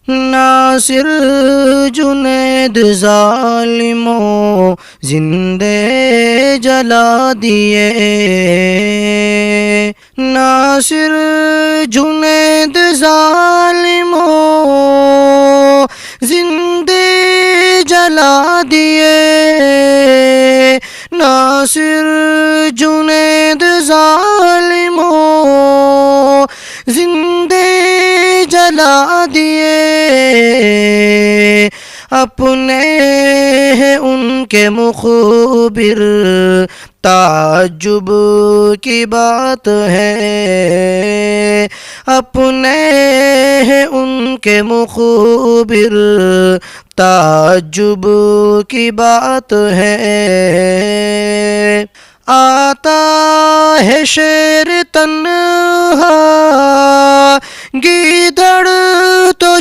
ناصر جنید ظالموں زندے جلا دیے، ناصر جنید ظالموں زندے جلا دیے، ناصر جنید ظالموں زندے جلا دیے، اپنے ہیں ان کے مخبر تعجب کی بات ہے، اپنے ہیں ان کے مخبر تعجب کی بات ہے، آتا ہے شیر تنہا گیدڑ تو